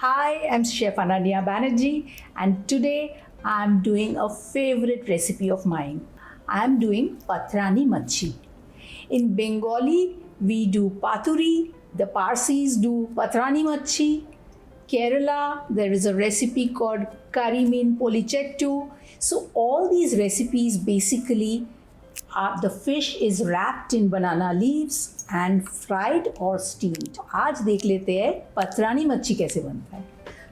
Hi, I'm Chef Ananya Banerjee, and today I'm doing a favorite recipe of mine. I'm doing Patrani Macchi. In Bengali, we do Paturi, the Parsis do Patrani Macchi. Kerala, there is a recipe called Karimin Polichettu. So, all these recipes basically the fish is wrapped in banana leaves and fried or steamed. आज देख लेते हैं पतरानी मच्छी कैसे बनता है.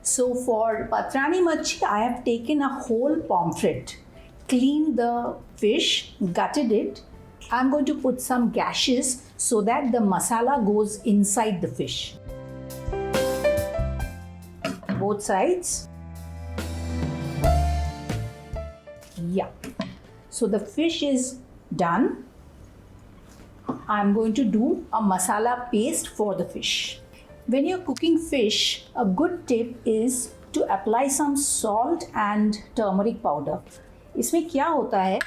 So for patrani macchi, I have taken a whole pomfret, cleaned the fish, gutted it. I'm going to put some gashes so that the masala goes inside the fish. Both sides. Yeah. So the fish is done. I'm going to do a masala paste for the fish. When you're cooking fish, a good tip is to apply some salt and turmeric powder. इसमें क्या होता है?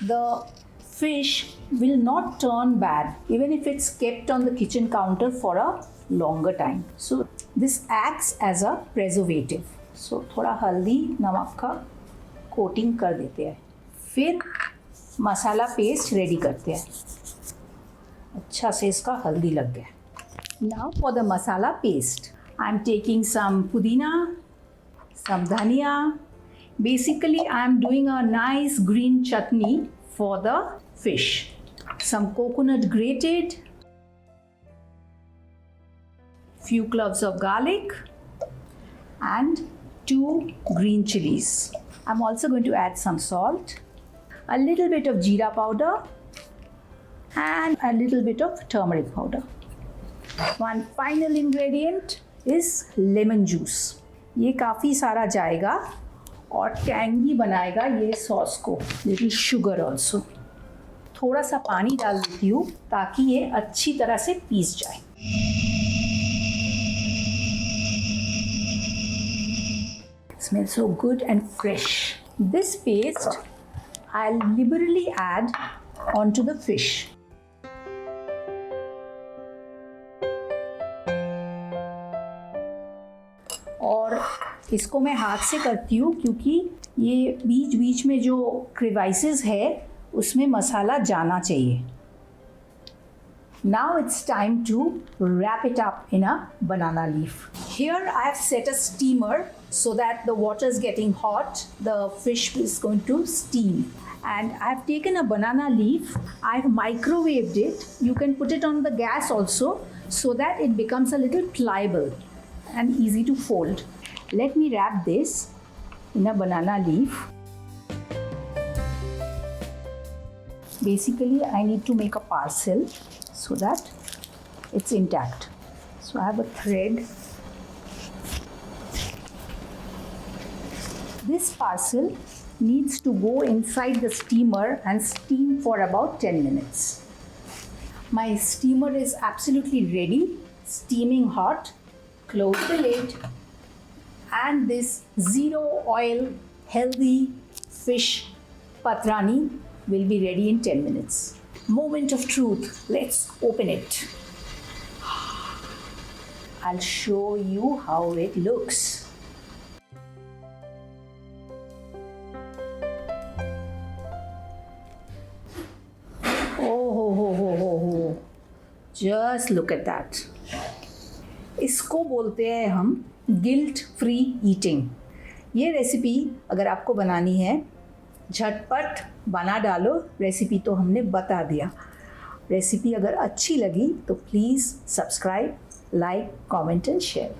The fish will not turn bad even if it's kept on the kitchen counter for a longer time. So this acts as a preservative. So थोड़ा हल्दी नमक का coating कर देते हैं. फिर मसाला पेस्ट रेडी करते हैं. अच्छा से इसका हल्दी लग गया. Now for the masala paste, I'm taking some pudina, some dhania. Basically, I'm doing a nice green chutney for the fish. Some coconut grated, few cloves of garlic, and 2 green chilies. I'm also going to add some salt, a little bit of jeera powder, and a little bit of turmeric powder. One final ingredient is lemon juice. ये काफ़ी सारा जाएगा और tangy बनाएगा ये sauce को. Little sugar also. थोड़ा सा पानी डाल देती हूँ ताकि ये अच्छी तरह से पीस जाए. Smells so good and fresh. This paste I'll liberally add onto the fish. और इसको मैं हाथ से करती हूँ क्योंकि ये बीच बीच में जो क्रेवाइसेस है उसमें मसाला जाना चाहिए. Now it's time to wrap it up in a banana leaf. Here I have set a steamer so that the water is getting hot. The fish is going to steam. And I've taken a banana leaf. I've microwaved it. You can put it on the gas also so that it becomes a little pliable and easy to fold. Let me wrap this in a banana leaf. Basically, I need to make a parcel so that it's intact. So I have a thread. This parcel needs to go inside the steamer and steam for about 10 minutes. My steamer is absolutely ready, steaming hot. Close the lid, and this zero oil healthy fish patrani will be ready in 10 minutes. Moment of truth. Let's open it. I'll show you how it looks. Oh. Just look at that. इसको बोलते हैं हम guilt free eating. ये recipe अगर आपको बनानी है झटपट बना डालो. रेसिपी तो हमने बता दिया. रेसिपी अगर अच्छी लगी तो please subscribe, like, comment and share.